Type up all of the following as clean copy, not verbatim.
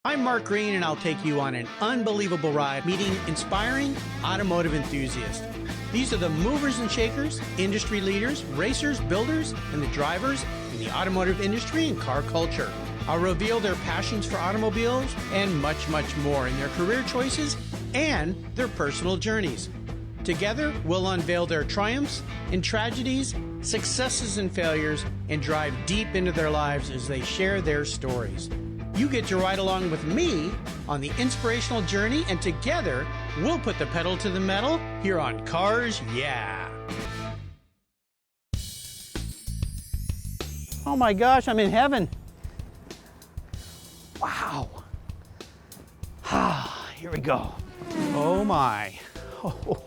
I'm Mark Greene, and I'll take you on an unbelievable ride meeting inspiring automotive enthusiasts. These are the movers and shakers, industry leaders, racers, builders, and the drivers in the automotive industry and car culture. I'll reveal their passions for automobiles and much, much more in their career choices and their personal journeys. Together, we'll unveil their triumphs and tragedies, successes and failures, and drive deep into their lives as they share their stories. You get to ride along with me on the inspirational journey, and together, we'll put the pedal to the metal here on Cars Yeah! Oh my gosh, I'm in heaven. Wow. Ah, here we go. Oh my. Oh.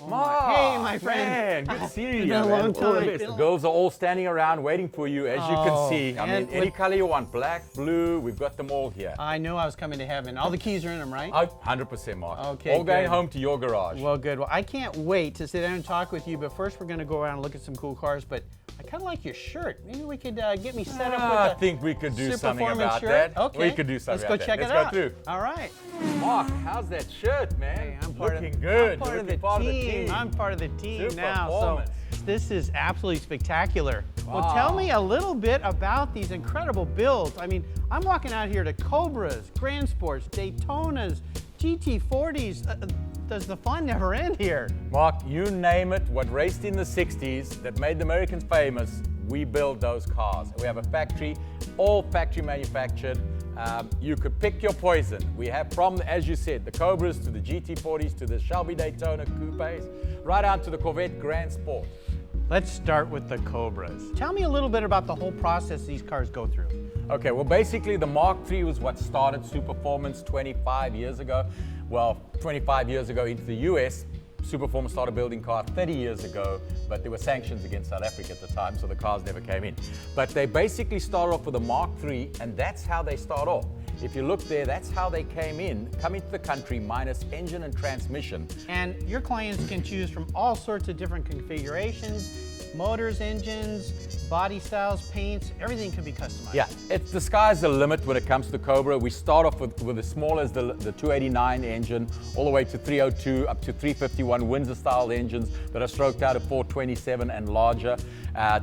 Mark, hey, my friend. Man, good to see you. It's been a long time. The girls are all standing around waiting for you, as you can see. I mean, any color you want, black, blue, we've got them all here. I knew I was coming to heaven. All the keys are in them, right? 100%, Mark. Okay, all going good. home to your garage. Well, good. Well, I can't wait to sit down and talk with you, but first we're going to go around and look at some cool cars, but I kind of like your shirt. Maybe we could get me set up with I think we could do something about shirt. that. Okay. We could do something Let's go about check that. it out. Let's go through. All right. Mark, how's that shirt, man? Hey, I'm looking good. I'm part of the team. I'm part of the team now. So this is absolutely spectacular. Wow. Well, tell me a little bit about these incredible builds. I mean, I'm walking out here to Cobras, Grand Sports, Daytonas, GT40s. Does the fun never end here? Mark, you name it, what raced in the 60s that made the Americans famous, we build those cars. We have a factory, all factory manufactured. You could pick your poison. We have from, as you said, the Cobras to the GT40s to the Shelby Daytona coupes, right out to the Corvette Grand Sports. Let's start with the Cobras. Tell me a little bit about the whole process these cars go through. Okay, well basically the Mark III was what started Superformance 25 years ago. Well, 25 years ago into the US, Superformance started building cars 30 years ago, but there were sanctions against South Africa at the time, so the cars never came in. But they basically started off with a Mark III, and that's how they start off. If you look there, that's how they came into the country minus engine and transmission. And your clients can choose from all sorts of different configurations, motors, engines, body styles, paints, everything can be customized. Yeah, the sky's the limit when it comes to Cobra. We start off with as small as the 289 engine, all the way to 302, up to 351 Windsor-style engines that are stroked out at 427 and larger,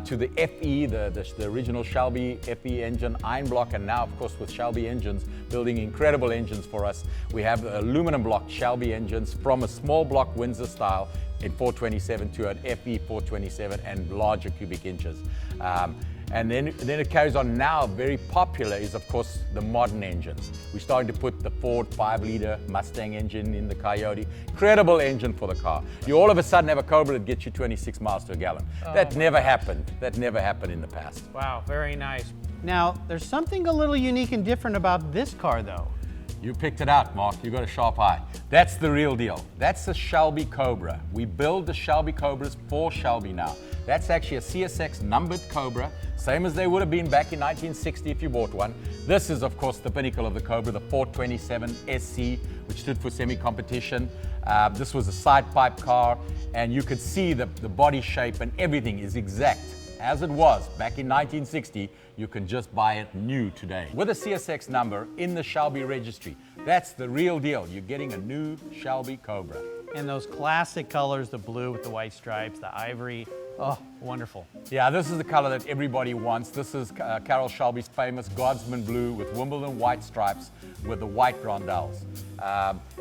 to the FE, the original Shelby FE engine, iron block, and now, of course, with Shelby engines, building incredible engines for us. We have aluminum block Shelby engines from a small block Windsor style in 427 to an FE 427 and larger cubic inches. And then it carries on. Now very popular is, of course, the modern engines. We're starting to put the Ford 5-liter Mustang engine in the Coyote. Incredible engine for the car. You all of a sudden have a Cobra that gets you 26 miles to a gallon. That never happened. That never happened in the past. Wow, very nice. Now, there's something a little unique and different about this car, though. You picked it out, Mark. You got a sharp eye. That's the real deal. That's the Shelby Cobra. We build the Shelby Cobras for Shelby now. That's actually a CSX numbered Cobra, same as they would have been back in 1960 if you bought one. This is, of course, the pinnacle of the Cobra, the 427 SC, which stood for semi-competition. This was a side pipe car, and you could see the body shape and everything is exact as it was back in 1960. You can just buy it new today with a CSX number in the Shelby registry. That's the real deal. You're getting a new Shelby Cobra. And those classic colors, the blue with the white stripes, the ivory. Oh, wonderful. Yeah, this is the color that everybody wants. This is Carroll Shelby's famous Guardsman blue with Wimbledon white stripes with the white rondelles.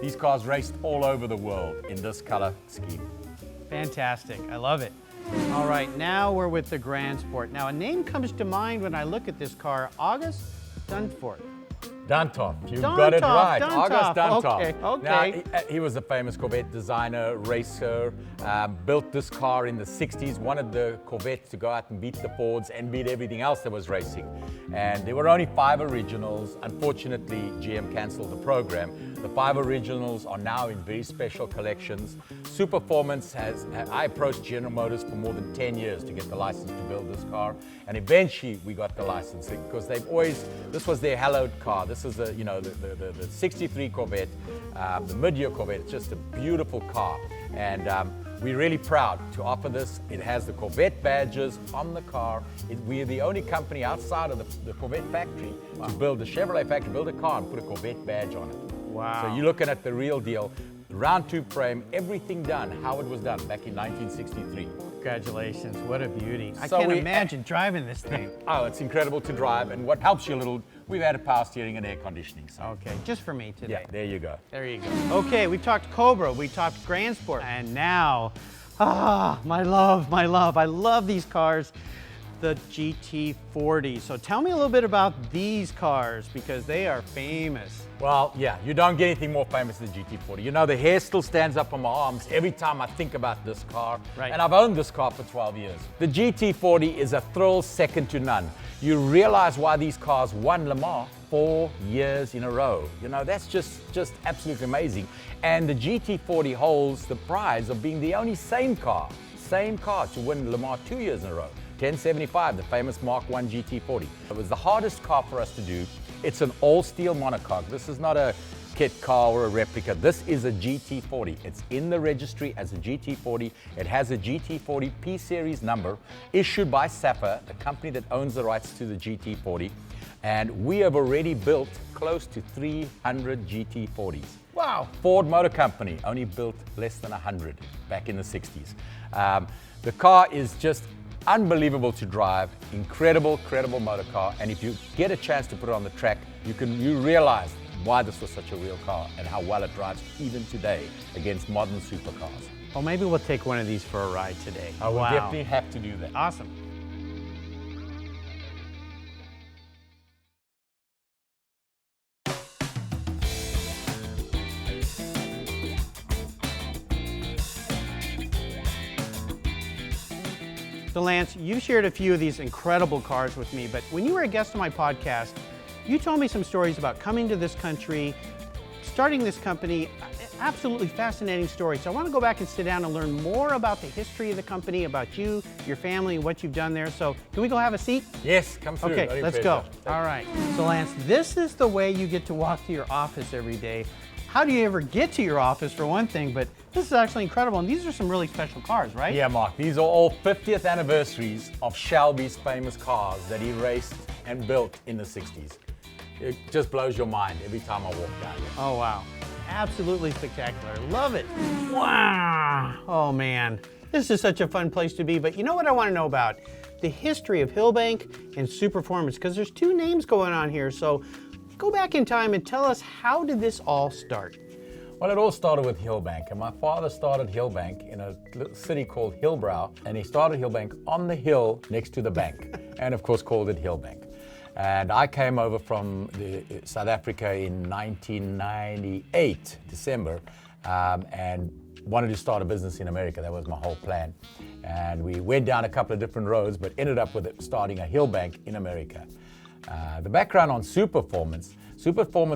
These cars raced all over the world in this color scheme. Fantastic. I love it. All right, now we're with the Grand Sport. Now, a name comes to mind when I look at this car, August Dunford. Duntov, you got it right. August Duntov. Okay. Now, he was a famous Corvette designer, racer, built this car in the 60s, wanted the Corvette to go out and beat the Fords and beat everything else that was racing. And there were only 5 originals. Unfortunately, GM canceled the program. The 5 originals are now in very special collections. Superformance I approached General Motors for more than 10 years to get the license to build this car. And eventually we got the licensing because this was their hallowed car. This is the 63 Corvette, the mid-year Corvette. It's just a beautiful car. And We're really proud to offer this. It has the Corvette badges on the car. We're the only company outside of the Corvette factory to build the Chevrolet factory, build a car and put a Corvette badge on it. Wow. So you're looking at the real deal. Round tube frame, everything done, how it was done back in 1963. Congratulations, what a beauty. I So can't we- imagine driving this thing. Oh, it's incredible to drive, and what helps you a little, we've added power steering and air conditioning. So. Okay, just for me today. Yeah, there you go. There you go. Okay, we talked Cobra, we talked Grand Sport, and now, my love, I love these cars, the GT40. So tell me a little bit about these cars because they are famous. Well, yeah, you don't get anything more famous than the GT40. You know, the hair still stands up on my arms every time I think about this car. Right. And I've owned this car for 12 years. The GT40 is a thrill second to none. You realize why these cars won Le Mans 4 years in a row. You know, that's just absolutely amazing. And the GT40 holds the prize of being the only same car to win Le Mans 2 years in a row. 1075, the famous Mark I GT40. It was the hardest car for us to do. It's an all-steel monocoque. This is not a kit car or a replica. This is a GT40. It's in the registry as a GT40. It has a GT40 P-Series number issued by Sapphire, the company that owns the rights to the GT40. And we have already built close to 300 GT40s. Wow. Ford Motor Company only built less than 100 back in the 60s. The car is just unbelievable to drive, incredible motor car, and if you get a chance to put it on the track, you realize why this was such a real car and how well it drives even today against modern supercars. Well, maybe we'll take one of these for a ride today. I will definitely have to do that. Awesome. So Lance, you've shared a few of these incredible cars with me, but when you were a guest on my podcast, you told me some stories about coming to this country, starting this company, absolutely fascinating story. So I want to go back and sit down and learn more about the history of the company, about you, your family, and what you've done there. So can we go have a seat? Yes, come through. Okay, let's go. All right. So Lance, this is the way you get to walk to your office every day. How do you ever get to your office, for one thing, but this is actually incredible, and these are some really special cars, right? Yeah, Mark, these are all 50th anniversaries of Shelby's famous cars that he raced and built in the 60s. It just blows your mind every time I walk down here. Oh, wow. Absolutely spectacular. Love it. Wow. Oh, man. This is such a fun place to be, but you know what I want to know about? The history of Hillbank and Superformance, because there's two names going on here, so go back in time and tell us, how did this all start? Well, it all started with Hillbank, and my father started Hillbank in a little city called Hillbrow, and he started Hillbank on the hill next to the bank, and of course called it Hillbank. And I came over from South Africa in 1998, December, and wanted to start a business in America. That was my whole plan. And we went down a couple of different roads, but ended up with starting a Hillbank in America. The background on Superformance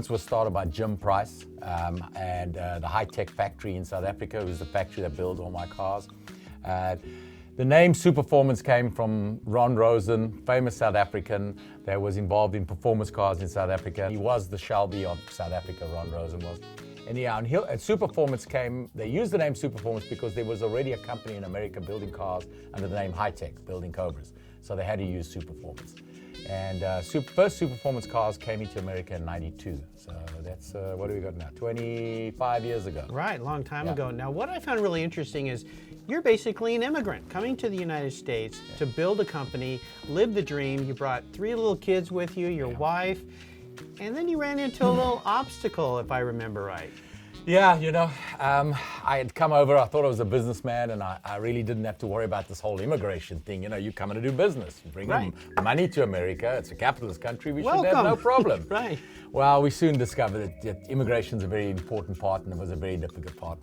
was started by Jim Price and the high-tech factory in South Africa. It was the factory that built all my cars. The name Superformance came from Ron Rosen, famous South African that was involved in performance cars in South Africa. He was the Shelby of South Africa, Ron Rosen was. Anyhow, and Superformance came, they used the name Superformance because there was already a company in America building cars under the name High-Tech, building Cobras. So they had to use Superformance. And first Superformance cars came into America in '92. So that's, what do we got now? 25 years ago. Right, long time ago. Now, what I found really interesting is you're basically an immigrant coming to the United States to build a company, live the dream. You brought 3 little kids with you, your wife, and then you ran into a little obstacle, if I remember right. Yeah, you know, I had come over, I thought I was a businessman, and I really didn't have to worry about this whole immigration thing. You know, you come in to do business, you bring money to America, it's a capitalist country, we should have no problem. Right. Well, we soon discovered that immigration is a very important part, and it was a very difficult part.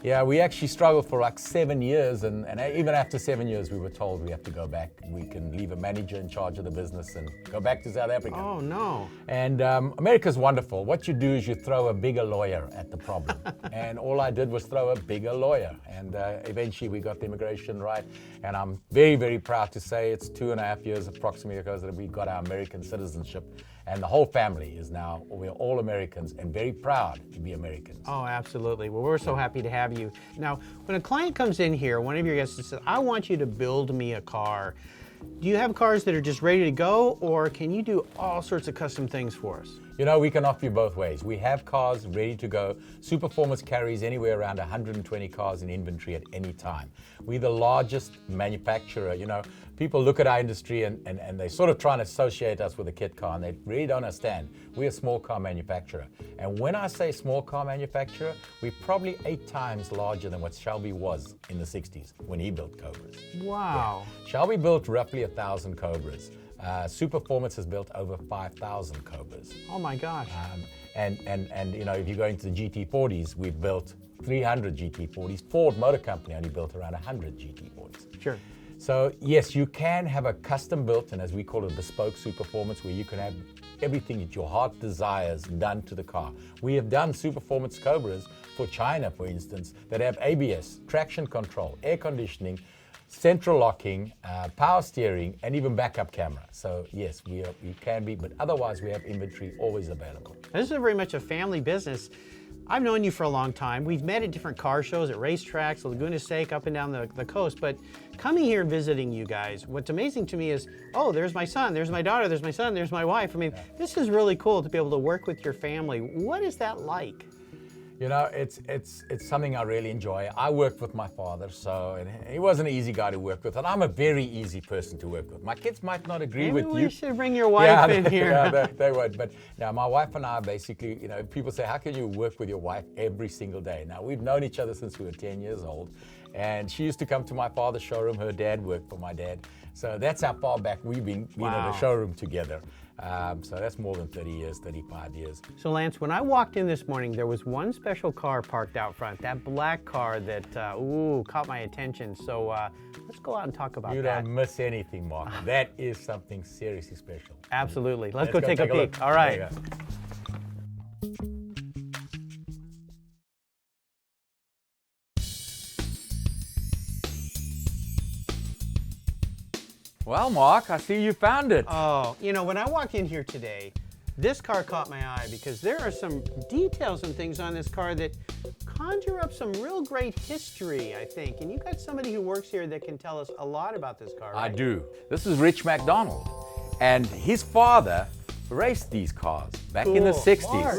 Yeah, we actually struggled for like 7 years, and even after 7 years, we were told we have to go back. We can leave a manager in charge of the business and go back to South Africa. Oh, no. And America's wonderful. What you do is you throw a bigger lawyer lawyer at the problem. And all I did was throw a bigger lawyer. And eventually we got the immigration right. And I'm very, very proud to say it's 2.5 years approximately ago that we got our American citizenship. And the whole family is now, we're all Americans and very proud to be Americans. Oh, absolutely. Well, we're so happy to have you. Now, when a client comes in here, one of your guests says, I want you to build me a car. Do you have cars that are just ready to go, or can you do all sorts of custom things for us? You know, we can offer you both ways. We have cars ready to go. Superformance carries anywhere around 120 cars in inventory at any time. We're the largest manufacturer. You know, people look at our industry and they sort of try and associate us with a kit car, and they really don't understand. We're a small car manufacturer. And when I say small car manufacturer, we're probably 8 times larger than what Shelby was in the 60s when he built Cobras. Wow. Yeah. Shelby built roughly 1,000 Cobras. Superformance has built over 5,000 Cobras. Oh my gosh. And you know, if you go into the GT40s, we've built 300 GT40s. Ford Motor Company only built around 100 GT40s. Sure. So yes, you can have a custom built, and as we call it, bespoke Superformance, where you can have everything that your heart desires done to the car. We have done Superformance Cobras for China, for instance, that have ABS, traction control, air conditioning, central locking, power steering, and even backup camera. So yes, we can be, but otherwise we have inventory always available. This is very much a family business. I've known you for a long time. We've met at different car shows, at racetracks, Laguna Seca, up and down the coast. But coming here and visiting you guys, what's amazing to me is, oh, there's my son, there's my daughter, there's my son, there's my wife. I mean, this is really cool to be able to work with your family. What is that like? You know, it's something I really enjoy. I worked with my father, and he was an easy guy to work with, and I'm a very easy person to work with. My kids might not agree with you. Maybe we should bring your wife in here. Yeah, they would. But now my wife and I basically, you know, people say, how can you work with your wife every single day? Now, we've known each other since we were 10 years old, and she used to come to my father's showroom. Her dad worked for my dad. So that's how far back we've been in the showroom together. So that's more than 30 years, 35 years. So Lance, when I walked in this morning, there was one special car parked out front, that black car that, caught my attention. So let's go out and talk about that. You don't miss anything, Mark. That is something seriously special. Absolutely. Let's go take a peek. All right. Well, Mark, I see you found it. Oh, you know, when I walked in here today, this car caught my eye because there are some details and things on this car that conjure up some real great history, I think. And you got somebody who works here that can tell us a lot about this car, right? I do. This is Rich MacDonald, and his father raced these cars back in the 60s. Mark.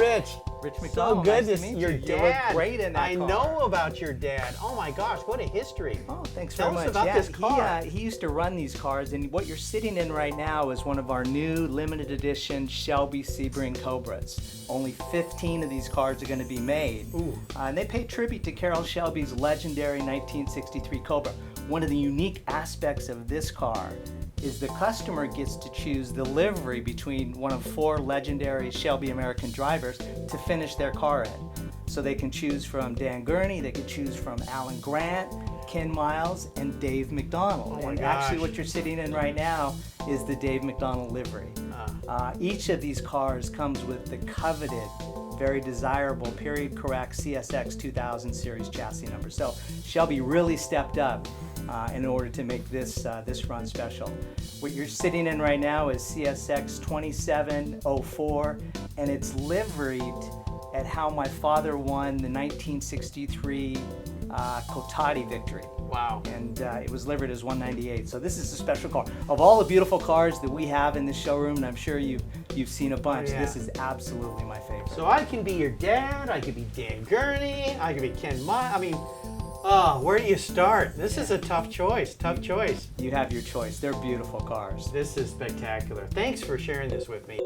Rich MacDonald, so good to meet you. Your dad. You look great in that car. I know about your dad. Oh my gosh, what a history. Oh, thanks Tell very us much. about this car. He used to run these cars, and what you're sitting in right now is one of our new limited edition Shelby Sebring Cobras. Only 15 of these cars are going to be made. And they pay tribute to Carroll Shelby's legendary 1963 Cobra. One of the unique aspects of this car is the customer gets to choose the livery between one of 4 legendary Shelby American drivers to finish their car in. So they can choose from Dan Gurney, they can choose from Alan Grant, Ken Miles, and Dave MacDonald. Oh and actually what you're sitting in right now is the Dave MacDonald livery. Each of these cars comes with the coveted, very desirable period correct CSX 2000 series chassis number. So Shelby really stepped up in order to make this run special. What you're sitting in right now is CSX 2704, and it's liveried at how my father won the 1963 Cotati victory. Wow. And it was liveried as 198. So this is a special car. Of all the beautiful cars that we have in this showroom, and I'm sure you've seen a bunch, this is absolutely my favorite. So I can be your dad, I could be Dan Gurney, I could be Ken Miles. I mean, where do you start? This is a tough choice, You have your choice. They're beautiful cars. This is spectacular. Thanks for sharing this with me.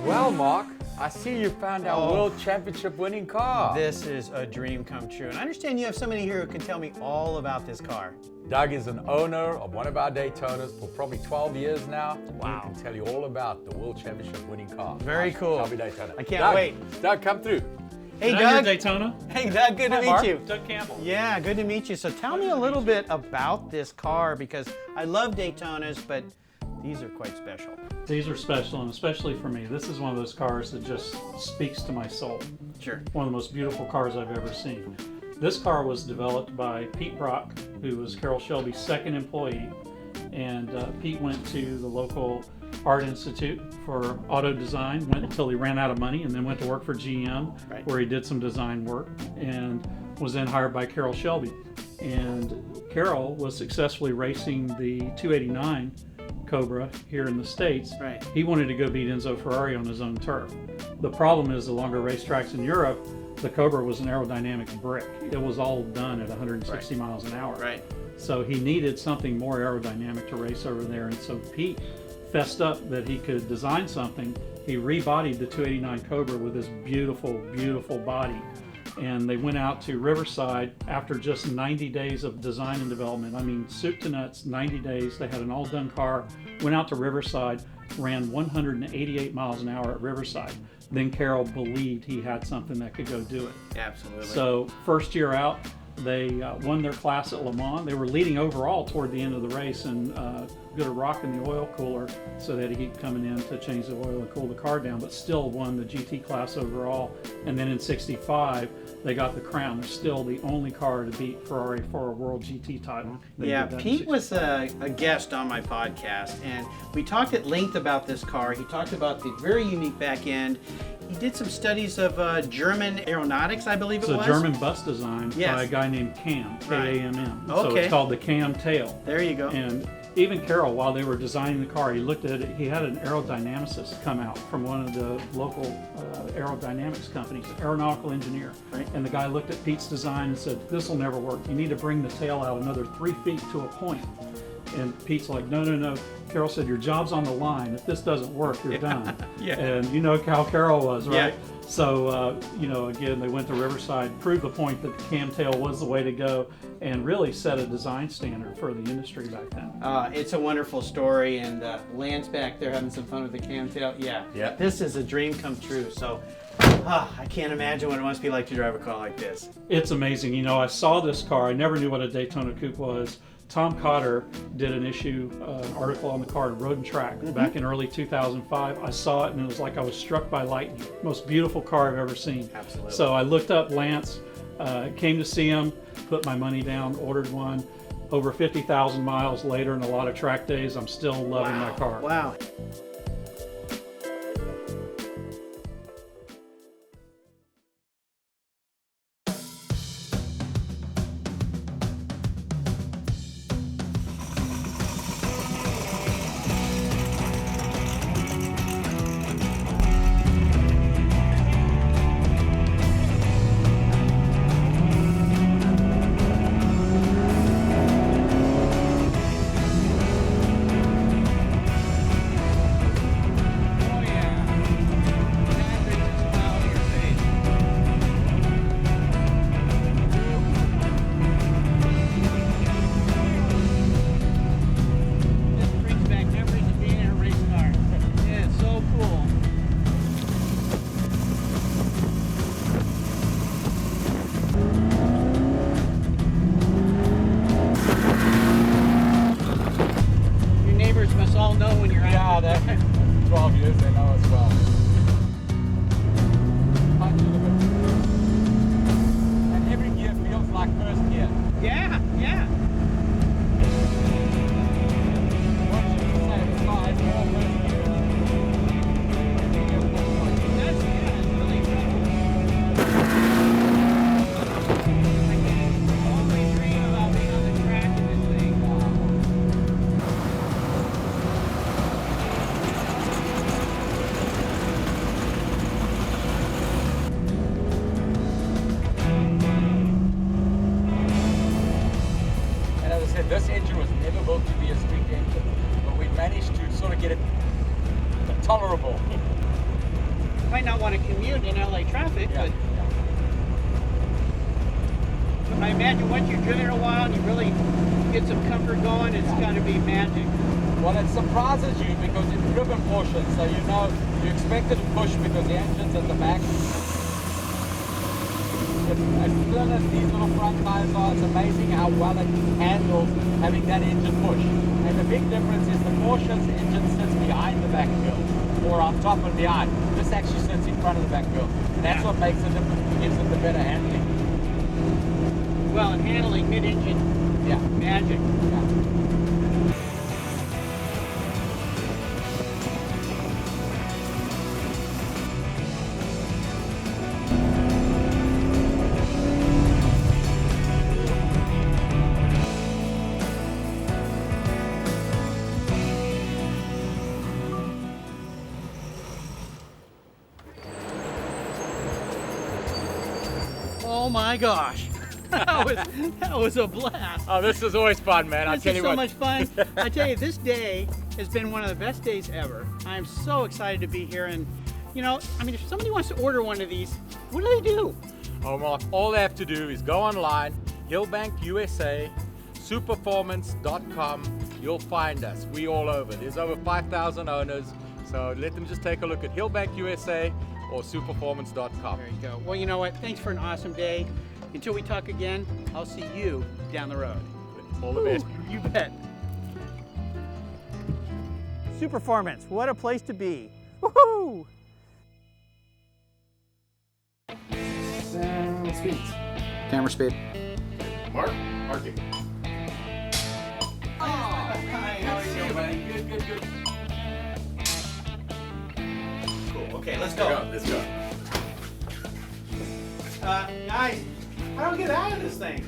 Well, Mark, I see you found our World Championship winning car. This is a dream come true. And I understand you have somebody here who can tell me all about this car. Doug is an owner of one of our Daytonas for probably 12 years now. Wow. He can tell you all about the World Championship winning car. Very cool. Shelby Daytona. I can't wait. Doug, come through. Hey, Doug. Doug. Daytona. Hey, Doug, good to meet you. Doug Campbell. Yeah, good to meet you. So tell me a little bit about this car, because I love Daytonas, but These are quite special. These are special, and especially for me, this is one of those cars that just speaks to my soul. Sure. One of the most beautiful cars I've ever seen. This car was developed by Pete Brock, who was Carroll Shelby's second employee, and Pete went to the local Art Institute for auto design, went until he ran out of money, and then went to work for GM, Right. where he did some design work, and was then hired by Carroll Shelby. And Carroll was successfully racing the 289 Cobra here in the States. Right. He wanted to go beat Enzo Ferrari on his own turf. The problem is the longer racetracks in Europe, the Cobra was an aerodynamic brick. It was all done at 160 miles an hour. Right. So he needed something more aerodynamic to race over there. And so Pete fessed up that he could design something. He rebodied the 289 Cobra with this beautiful, beautiful body. And they went out to Riverside after just 90 days of design and development. I mean, soup to nuts, 90 days. They had an all done car, went out to Riverside, ran 188 miles an hour at Riverside. Then Carroll believed he had something that could go do it. Absolutely. So first year out, they won their class at Le Mans. They were leading overall toward the end of the race, and got a rock in the oil cooler so that he kept coming in to change the oil and cool the car down, but still won the GT class overall. And then in 65, they got the crown. They're still the only car to beat Ferrari for a world GT title. They Yeah, did that in Pete was a guest on my podcast, and we talked at length about this car. He talked about the very unique back end. He did some studies of German aeronautics, I believe it was. It's a German bus design Yes. by a guy named Cam, K-A-M-M. So Okay. it's called the Cam Tail. There you go. And even Carroll, while they were designing the car, he looked at it. He had an aerodynamicist come out from one of the local aerodynamics companies, aeronautical engineer. Right. And the guy looked at Pete's design and said, "This will never work. You need to bring the tail out another 3 feet to a point." And Pete's like, "No, no, no." Carroll said, "Your job's on the line. If this doesn't work, you're done." Yeah. And you know how Carroll was, right? Yeah. So, again, they went to Riverside, proved the point that the camtail was the way to go, and really set a design standard for the industry back then. It's a wonderful story, and Lance back there having some fun with the camtail. Yeah. Yeah. This is a dream come true. So I can't imagine what it must be like to drive a car like this. It's amazing. You know, I saw this car. I never knew what a Daytona coupe was. Tom Cotter did an article on the car at Road and Track back in early 2005. I saw it and it was like I was struck by lightning. Most beautiful car I've ever seen. Absolutely. So I looked up Lance, came to see him, put my money down, ordered one. Over 50,000 miles later and a lot of track days, I'm still loving my car. Wow. Must all know when you're out. Yeah, they're 12 years, they know as well. And every gear feels like first gear. Yeah, yeah. What should you say? It's not, it's all first gear. That's really incredible. I always dream about being on the track in this thing. And as I said, this engine was never built to be a street engine, but we managed to sort of get it tolerable. Might not want to commute in LA traffic, Yeah. but I imagine once you've driven a while and you really get some comfort going, it's got to be magic. Well, it surprises you because it's driven portion, so you know you expect it to push because the engine's at the back. as slim as these little front tires are, it's amazing how well it handles having that engine push. And the big difference is the Porsche's engine sits behind the back wheel, or on top and behind. This actually sits in front of the back wheel. And that's what makes the difference, gives it the better handling. Well, and handling mid-engine, Yeah. magic. Yeah. Oh my gosh, that was a blast. Oh, this is always fun, man. I'll This tell is you so what. much fun. I tell you, this day has been one of the best days ever. I'm so excited to be here, and you know, I mean, if somebody wants to order one of these, what do they do? Oh, Mark, all they have to do is go online, Hillbank USA, Superformance.com. You'll find us. We all over. There's over 5,000 owners. So let them just take a look at Hillbank USA or Superformance.com. There you go. Well, you know what? Thanks for an awesome day. Until we talk again, I'll see you down the road. All the best. You bet. Superformance, what a place to be. Woohoo! Speeds. Camera speed. Marking. Hi, how are you doing? Good. Cool. Okay, let's Let's go. Guys, how do we get out of this thing?